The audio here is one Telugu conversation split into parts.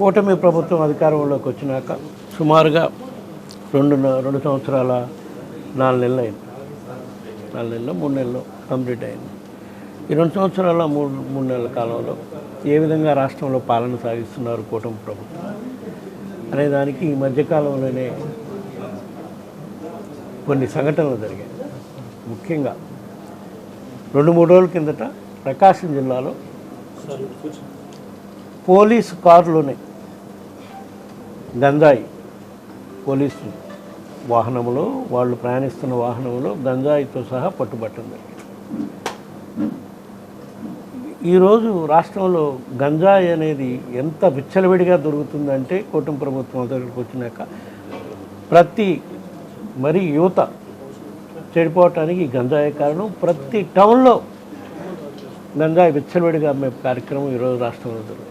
కూటమి ప్రభుత్వం అధికారంలోకి వచ్చినాక సుమారుగా రెండు సంవత్సరాల 4 నెలలు అయింది. 4 నెలలు 3 నెలలు కంప్లీట్ అయింది. ఈ 2 సంవత్సరాల 3 నెలల కాలంలో ఏ విధంగా రాష్ట్రంలో పాలన సాగిస్తున్నారు కూటమి ప్రభుత్వం అనే దానికి ఈ మధ్యకాలంలోనే కొన్ని సంఘటనలు జరిగాయి. ముఖ్యంగా 2-3 రోజుల కిందట ప్రకాశం జిల్లాలో పోలీసు కారులోనే గంజాయి పోలీసు వాహనంలో వాళ్ళు ప్రయాణిస్తున్న వాహనంలో గంజాయితో సహా పట్టుబట్టింది. ఈరోజు రాష్ట్రంలో గంజాయి అనేది ఎంత విచ్చలవిడిగా దొరుకుతుందంటే కూటమి ప్రభుత్వం దగ్గరికి వచ్చినాక మరి యువత చెడిపోవటానికి గంజాయి కారణం. ప్రతి టౌన్లో గంజాయి విచ్చలవిడిగా అమ్మే కార్యక్రమం ఈరోజు రాష్ట్రంలో జరుగుతుంది.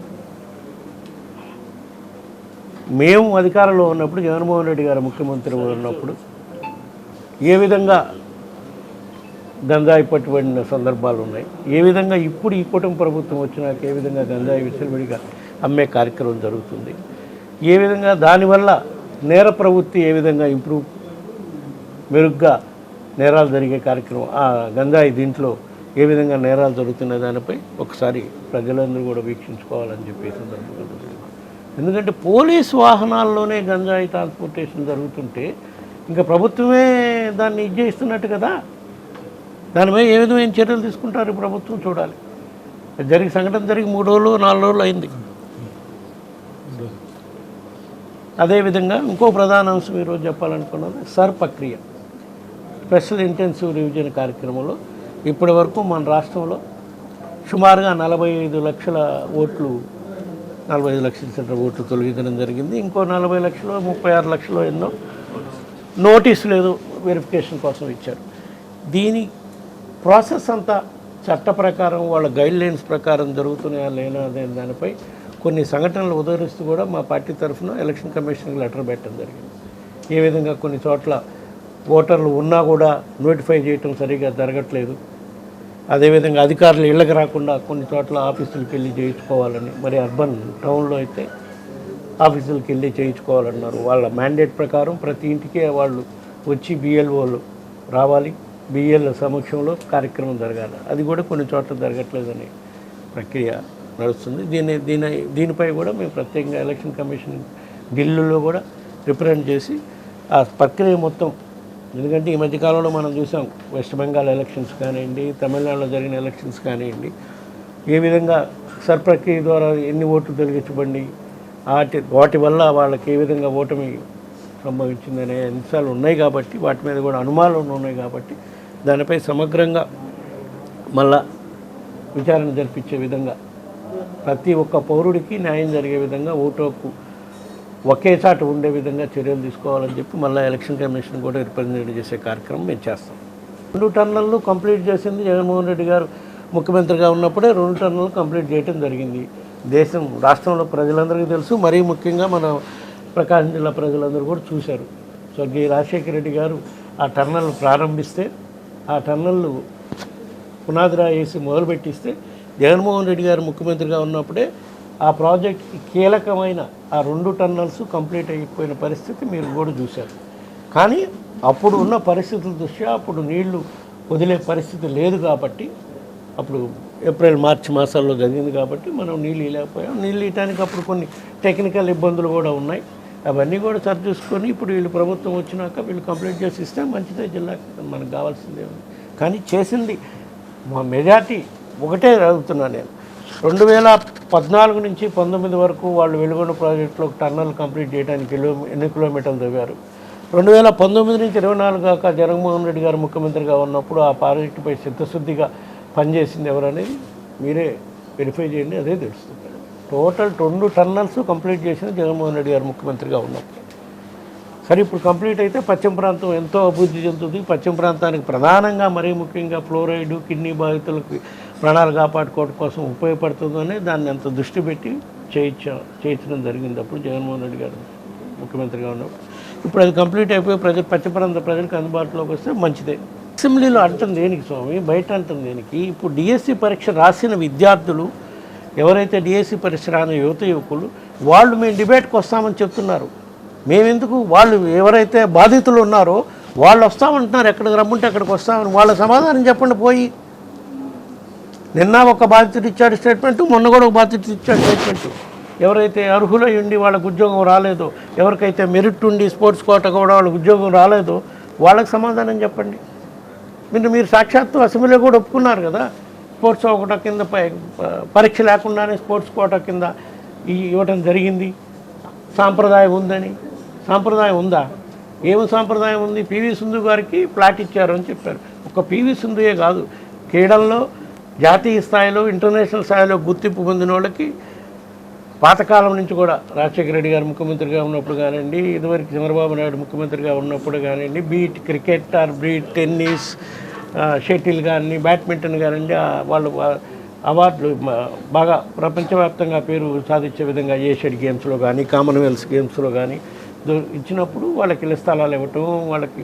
మేము అధికారంలో ఉన్నప్పుడు జగన్మోహన్ రెడ్డి గారు ముఖ్యమంత్రి ఉన్నప్పుడు ఏ విధంగా గంజాయి పట్టుబడిన సందర్భాలు ఉన్నాయి, ఏ విధంగా ఇప్పుడు ఈ కూటమి ప్రభుత్వం వచ్చినాక ఏ విధంగా గంజాయి విచ్చలవిడిగా అమ్మే కార్యక్రమం జరుగుతుంది, ఏ విధంగా దానివల్ల నేర ప్రవృత్తి ఏ విధంగా మెరుగ్గా నేరాలు జరిగే కార్యక్రమం, ఆ గంజాయి దీంట్లో ఏ విధంగా నేరాలు జరుగుతున్న దానిపై ఒకసారి ప్రజలందరూ కూడా వీక్షించుకోవాలని చెప్పి సందర్భంగా జరుగుతుంది. ఎందుకంటే పోలీసు వాహనాల్లోనే గంజాయి ట్రాన్స్పోర్టేషన్ జరుగుతుంటే ఇంకా ప్రభుత్వమే దాన్ని చేయిస్తున్నట్టు కదా. దానిపై ఏ విధమైన చర్యలు తీసుకుంటారు ప్రభుత్వం చూడాలి. సంఘటన జరిగి 3 రోజులు 4 రోజులు అయింది. అదేవిధంగా ఇంకో ప్రధాన అంశం ఈరోజు చెప్పాలనుకున్నది సర్ ప్రక్రియ స్పెషల్ ఇంటెన్సివ్ రివిజన్ కార్యక్రమంలో ఇప్పటి వరకు మన రాష్ట్రంలో సుమారుగా 45 లక్షల ఓట్లు 45 లక్షల సెంటర్ ఓట్లు తొలగించడం జరిగింది. ఇంకో 40 లక్షలు 36 లక్షలు ఎన్నో నోటీసులు ఏదో వెరిఫికేషన్ కోసం ఇచ్చారు. దీని ప్రాసెస్ అంతా చట్ట ప్రకారం వాళ్ళ గైడ్లైన్స్ ప్రకారం జరుగుతున్నాయా లేనా అనే దానిపై కొన్ని సంఘటనలు ఉదహరిస్తూ కూడా మా పార్టీ తరఫున ఎలక్షన్ కమిషన్కి లెటర్ పెట్టడం జరిగింది. ఏ విధంగా కొన్ని చోట్ల ఓటర్లు ఉన్నా కూడా నోటిఫై చేయటం సరిగా జరగట్లేదు, అదేవిధంగా అధికారులు ఇళ్ళకి రాకుండా కొన్ని చోట్ల ఆఫీసులకు వెళ్ళి చేయించుకోవాలని, మరి అర్బన్ టౌన్లో అయితే ఆఫీసులకు వెళ్ళి చేయించుకోవాలన్నారు. వాళ్ళ మ్యాండేట్ ప్రకారం ప్రతి ఇంటికి వాళ్ళు వచ్చి బిఎల్ఓలు రావాలి, బిఎల్ సమక్షంలో కార్యక్రమం జరగాలి. అది కూడా కొన్ని చోట్ల జరగట్లేదని ప్రక్రియ నడుస్తుంది. దీనిపై కూడా మేము ప్రత్యేకంగా ఎలక్షన్ కమిషన్ ఢిల్లీలో కూడా రిప్రజెంట్ చేసి ఆ ప్రక్రియ మొత్తం, ఎందుకంటే ఈ మధ్యకాలంలో మనం చూసాం వెస్ట్ బెంగాల్ ఎలక్షన్స్ కానివ్వండి, తమిళనాడులో జరిగిన ఎలక్షన్స్ కానివ్వండి, ఏ విధంగా సర్ ప్రక్రియ ద్వారా ఎన్ని ఓట్లు తొలగించబడి వాటి వల్ల వాళ్ళకి ఏ విధంగా ఓటమి సంభవించిందనే అంశాలు ఉన్నాయి కాబట్టి వాటి మీద కూడా అనుమానాలు ఉన్నాయి కాబట్టి దానిపై సమగ్రంగా మళ్ళా విచారణ జరిపించే విధంగా ప్రతి ఒక్క పౌరుడికి న్యాయం జరిగే విధంగా ఓటు హక్కు ఒకే చాటు ఉండే విధంగా చర్యలు తీసుకోవాలని చెప్పి మళ్ళీ ఎలక్షన్ కమిషన్ కూడా రిప్రజెంట్ చేసే కార్యక్రమం మేము చేస్తాం. 2 టర్నులు కంప్లీట్ చేసింది జగన్మోహన్ రెడ్డి గారు ముఖ్యమంత్రిగా ఉన్నప్పుడే 2 టర్నులు కంప్లీట్ చేయడం జరిగింది. రాష్ట్రంలో ప్రజలందరికీ తెలుసు, మరీ ముఖ్యంగా మన ప్రకాశం జిల్లా ప్రజలందరూ కూడా చూశారు. స్వర్గీయ రాజశేఖర రెడ్డి గారు ఆ టర్నల్ ప్రారంభిస్తే, ఆ టర్నల్ పునాదిరా వేసి మొదలుపెట్టిస్తే జగన్మోహన్ రెడ్డి గారు ముఖ్యమంత్రిగా ఉన్నప్పుడే ఆ ప్రాజెక్ట్కి కీలకమైన ఆ 2 టర్నల్స్ కంప్లీట్ అయిపోయిన పరిస్థితి మీరు కూడా చూశారు. కానీ అప్పుడు ఉన్న పరిస్థితుల దృష్ట్యా అప్పుడు నీళ్లు వదిలే పరిస్థితి లేదు కాబట్టి, అప్పుడు ఏప్రిల్ మార్చి మాసాల్లో జరిగింది కాబట్టి మనం నీళ్ళు ఇవ్వలేకపోయాం. నీళ్ళు ఇవ్వడానికి అప్పుడు కొన్ని టెక్నికల్ ఇబ్బందులు కూడా ఉన్నాయి. అవన్నీ కూడా సరి చూసుకొని ఇప్పుడు వీళ్ళు ప్రభుత్వం వచ్చినాక వీళ్ళు కంప్లీట్ చేసి ఇస్తే మంచిదే, జిల్లాకి మనకు కావాల్సిందే. కానీ చేసింది మా మెజార్టీ ఒకటే అడుగుతున్నాను నేను. 2014 నుంచి 19 వరకు వాళ్ళు వెలుగొండ ప్రాజెక్టులో టర్నల్ కంప్లీట్ చేయడానికి ఎన్ని కిలోమీటర్లు తవ్వారు. 2019 నుంచి 24 దాకా జగన్మోహన్ రెడ్డి గారు ముఖ్యమంత్రిగా ఉన్నప్పుడు ఆ ప్రాజెక్టుపై చిత్తశుద్ధిగా పనిచేసింది ఎవరనేది మీరే వెరిఫై చేయండి, అదే తెలుస్తుంది. టోటల్ 2 టర్నల్స్ కంప్లీట్ చేసింది జగన్మోహన్ రెడ్డి గారు ముఖ్యమంత్రిగా ఉన్నప్పుడు. సరే, ఇప్పుడు కంప్లీట్ అయితే పశ్చిమ ప్రాంతం ఎంతో అభివృద్ధి చెందుతుంది. పశ్చిమ ప్రాంతానికి ప్రధానంగా మరీ ముఖ్యంగా ఫ్లోరైడ్ కిడ్నీ బాధితులకు ప్రాణాలు కాపాడుకోవడం కోసం ఉపయోగపడుతుందని దాన్ని అంత దృష్టి పెట్టి చేయించడం జరిగింది అప్పుడు జగన్మోహన్ రెడ్డి గారు ముఖ్యమంత్రిగా ఉన్నప్పుడు. ఇప్పుడు అది కంప్లీట్ అయిపోయి పశ్చిమ ప్రాంత ప్రజలకు అందుబాటులోకి వస్తే మంచిదే. అసెంబ్లీలో అంటుంది దేనికి స్వామి, బయట అంటుంది దేనికి? ఇప్పుడు డిఎస్సి పరీక్ష రాసిన విద్యార్థులు ఎవరైతే డిఎస్సి పరీక్ష రాని యువకులు వాళ్ళు మేము డిబేట్కి వస్తామని చెప్తున్నారు. మేమెందుకు? వాళ్ళు ఎవరైతే బాధితులు ఉన్నారో వాళ్ళు వస్తామంటున్నారు. ఎక్కడికి రమ్మంటే అక్కడికి వస్తామని వాళ్ళ సమాధానం చెప్పండి. పోయి నిన్న ఒక బాధితుడు ఇచ్చాడు స్టేట్మెంటు, మొన్న కూడా ఒక బాధితుడు ఇచ్చాడు స్టేట్మెంటు. ఎవరైతే అర్హులై ఉండి వాళ్ళకు ఉద్యోగం రాలేదో, ఎవరికైతే మెరిట్ ఉండి స్పోర్ట్స్ కోట కూడా వాళ్ళకి ఉద్యోగం రాలేదో వాళ్ళకి సమాధానం చెప్పండి. మీరు సాక్షాత్తు అసెంబ్లీలో కూడా ఒప్పుకున్నారు కదా, స్పోర్ట్స్ కోట కింద పరీక్ష లేకుండానే స్పోర్ట్స్ కోట కింద ఇవ్వటం జరిగింది. సాంప్రదాయం ఉందని. సాంప్రదాయం ఉందా? ఏమి సాంప్రదాయం ఉంది? పివి సింధు గారికి ప్లాట్ ఇచ్చారు అని చెప్పారు. ఒక పివి సింధుయే కాదు, క్రీడల్లో జాతీయ స్థాయిలో ఇంటర్నేషనల్ స్థాయిలో గుర్తింపు పొందిన వాళ్ళకి పాతకాలం నుంచి కూడా రాజశేఖర రెడ్డి గారు ముఖ్యమంత్రిగా ఉన్నప్పుడు కానివ్వండి, ఇదివరకు చంద్రబాబు నాయుడు ముఖ్యమంత్రిగా ఉన్నప్పుడు కానివ్వండి, beat cricket or beat tennis, shuttle కానీ, బ్యాడ్మింటన్ కానివ్వండి, వాళ్ళు అవార్డులు బాగా ప్రపంచవ్యాప్తంగా పేరు సాధించే విధంగా ఏషియన్ గేమ్స్లో కానీ, కామన్వెల్త్ గేమ్స్లో కానీ ఇచ్చినప్పుడు వాళ్ళకి ఇళ్ల స్థలాలు ఇవ్వటం, వాళ్ళకి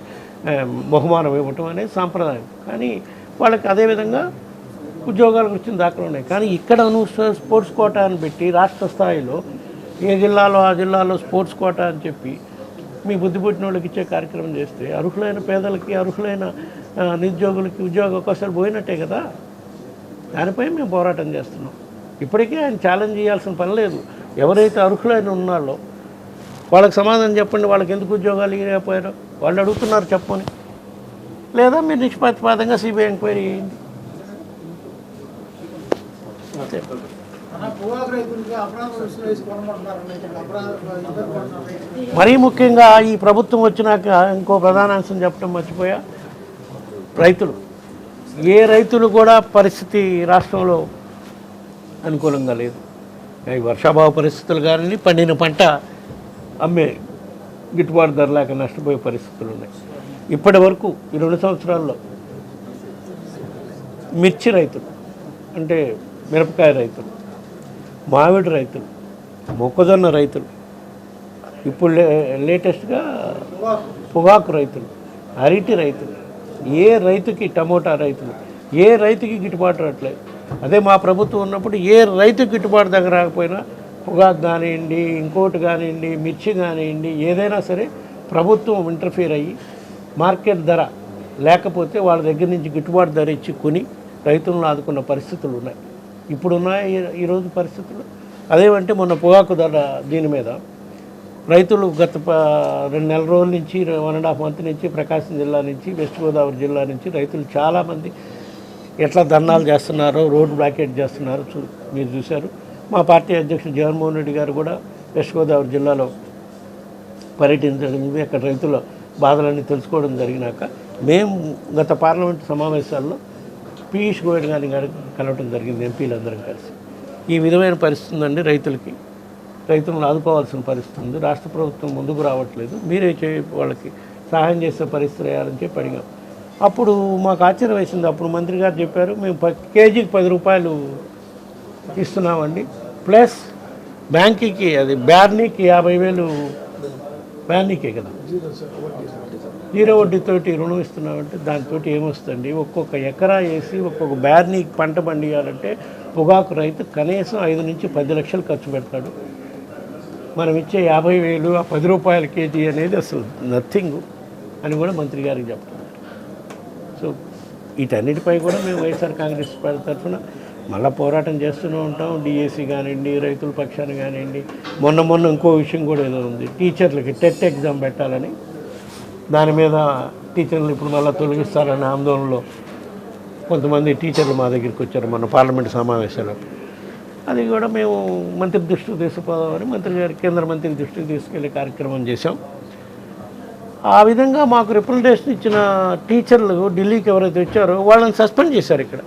బహుమానం ఇవ్వటం అనేది సాంప్రదాయం. కానీ వాళ్ళకి అదేవిధంగా ఉద్యోగాలకు వచ్చిన దాఖలు ఉన్నాయి. కానీ ఇక్కడ నువ్వు స్పోర్ట్స్ కోటా అని పెట్టి రాష్ట్ర స్థాయిలో ఏ జిల్లాలో ఆ జిల్లాలో స్పోర్ట్స్ కోటా అని చెప్పి మీ బుద్ధి పుట్టిన వాళ్ళకి ఇచ్చే కార్యక్రమం చేస్తే అర్హులైన పేదలకి, అర్హులైన నిరుద్యోగులకి ఉద్యోగ అవకాశాలు పోయినట్టే కదా. దానిపై మేము పోరాటం చేస్తున్నాం. ఇప్పటికీ ఆయన ఛాలెంజ్ చేయాల్సిన పని లేదు. ఎవరైతే అర్హులైన ఉన్నారో వాళ్ళకి సమాధానం చెప్పండి. వాళ్ళకి ఎందుకు ఉద్యోగాలు ఇవ్వకపోయారో వాళ్ళు అడుగుతున్నారు చెప్పని. లేదా మీరు నిష్పక్షపాతంగా సిబిఐ ఎంక్వైరీ చేయండి. మరీ ముఖ్యంగా ఈ ప్రభుత్వం వచ్చినాక ఇంకో ప్రధాన అంశం చెప్పడం మర్చిపోయా. రైతులు, ఏ రైతులు కూడా పరిస్థితి రాష్ట్రంలో అనుకూలంగా లేదు. ఈ వర్షాభావ పరిస్థితులు కానీ, పండిన పంట అమ్మే గిట్టుబాటు ధర లేక నష్టపోయే పరిస్థితులు ఉన్నాయి. ఇప్పటి వరకు ఈ 2 సంవత్సరాల్లో మిర్చి రైతులు అంటే మిరపకాయ రైతులు, మామిడి రైతులు, మొక్కజొన్న రైతులు, ఇప్పుడు లేటెస్ట్గా పొగాకు రైతులు, అరటి రైతులు, ఏ రైతుకి, టమోటా రైతులు, ఏ రైతుకి గిట్టుబాటు రావట్లేదు. అదే మా ప్రభుత్వం ఉన్నప్పుడు ఏ రైతుకి గిట్టుబాటు దగ్గర రాకపోయినా పొగాకు కానివ్వండి, ఇంకోటి కానివ్వండి, మిర్చి కానివ్వండి, ఏదైనా సరే ప్రభుత్వం ఇంటర్ఫీర్ అయ్యి మార్కెట్ ధర లేకపోతే వాళ్ళ దగ్గర నుంచి గిట్టుబాటు ధర ఇచ్చి కొని రైతులను ఆదుకున్న పరిస్థితులు ఉన్నాయి. ఇప్పుడున్నాయి ఈరోజు పరిస్థితులు. అదేమంటే మొన్న పొగాకు ధర దీని మీద రైతులు గత 2 నెలల రోజుల నుంచి, 1.5 మంత్ నుంచి ప్రకాశం జిల్లా నుంచి, వెస్ట్ గోదావరి జిల్లా నుంచి రైతులు చాలామంది ఎట్లా ధర్నాలు చేస్తున్నారో, రోడ్ బ్లాకేట్ చేస్తున్నారో మీరు చూశారు. మా పార్టీ అధ్యక్షుడు జగన్మోహన్ రెడ్డి గారు కూడా వెస్ట్ గోదావరి జిల్లాలో పర్యటించడం, అక్కడ రైతుల బాధలన్నీ తెలుసుకోవడం జరిగినాక మేము గత పార్లమెంటు సమావేశాల్లో పీయూష్ గోయల్ గారిని కలవటం జరిగింది, ఎంపీలందరం కలిసి. ఈ విధమైన పరిస్థితి ఉందండి రైతులకి. రైతులను ఆదుకోవాల్సిన పరిస్థితి ఉంది. రాష్ట్ర ప్రభుత్వం ముందుకు రావట్లేదు. మీరే వాళ్ళకి సహాయం చేసే పరిస్థితి వేయాలని చెప్పి అడిగాం. అప్పుడు మాకు ఆశ్చర్యం వేసింది. అప్పుడు మంత్రి గారు చెప్పారు, మేము కేజీకి 10 రూపాయలు ఇస్తున్నామండి, ప్లస్ బ్యాంకుకి అది బ్యార్నీకి 50,000 బ్యార్నీకే కదా, 0 వడ్డీతోటి రుణం ఇస్తున్నామంటే దాంతో ఏమొస్తుంది? ఒక్కొక్క ఎకరా వేసి ఒక్కొక్క బ్యార్నీ పంట పండియాలంటే పొగాకు రైతు కనీసం 5 నుంచి 10 లక్షలు ఖర్చు పెడతాడు. మనం ఇచ్చే 50,000 ఆ 10 రూపాయల కేజీ అనేది అసలు నథింగ్ అని కూడా మంత్రి గారికి చెప్తున్నారు. సో వీటన్నిటిపై కూడా మేము వైఎస్ఆర్ కాంగ్రెస్ పార్టీ తరఫున మళ్ళీ పోరాటం చేస్తూనే ఉంటాం. డిఏసీ కానివ్వండి, రైతుల పక్షాన్ని కానివ్వండి. మొన్న ఇంకో విషయం కూడా ఏదో ఉంది, టీచర్లకి టెట్ ఎగ్జామ్ పెట్టాలని, దాని మీద టీచర్లు ఇప్పుడు మళ్ళీ తొలగిస్తారనే ఆందోళనలో కొంతమంది టీచర్లు మా దగ్గరికి వచ్చారు మన పార్లమెంటు సమావేశాలు. అది కూడా మేము మంత్రి దృష్టికి తీసుకుపోదామని మంత్రి గారి, కేంద్ర మంత్రి దృష్టికి తీసుకెళ్లే కార్యక్రమం చేశాం. ఆ విధంగా మాకు రిప్రజెంటేషన్ ఇచ్చిన టీచర్లు ఢిల్లీకి ఎవరైతే వచ్చారో వాళ్ళని సస్పెండ్ చేశారు. ఇక్కడ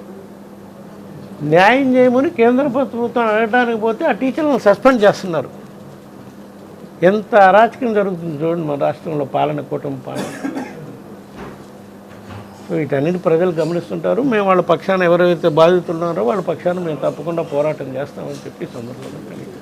న్యాయం చేయమని కేంద్ర ప్రభుత్వం అడగడానికి పోతే ఆ టీచర్లను సస్పెండ్ చేస్తున్నారు. ఎంత అరాచకం జరుగుతుంది చూడండి మన రాష్ట్రంలో, కూటమి పాలన. సో వీటన్నిటి ప్రజలు గమనిస్తుంటారు. మేము వాళ్ళ పక్షాన ఎవరైతే బాధితులున్నారో వాళ్ళ పక్షాన మేము తప్పకుండా పోరాటం చేస్తామని చెప్పి సందర్భంగా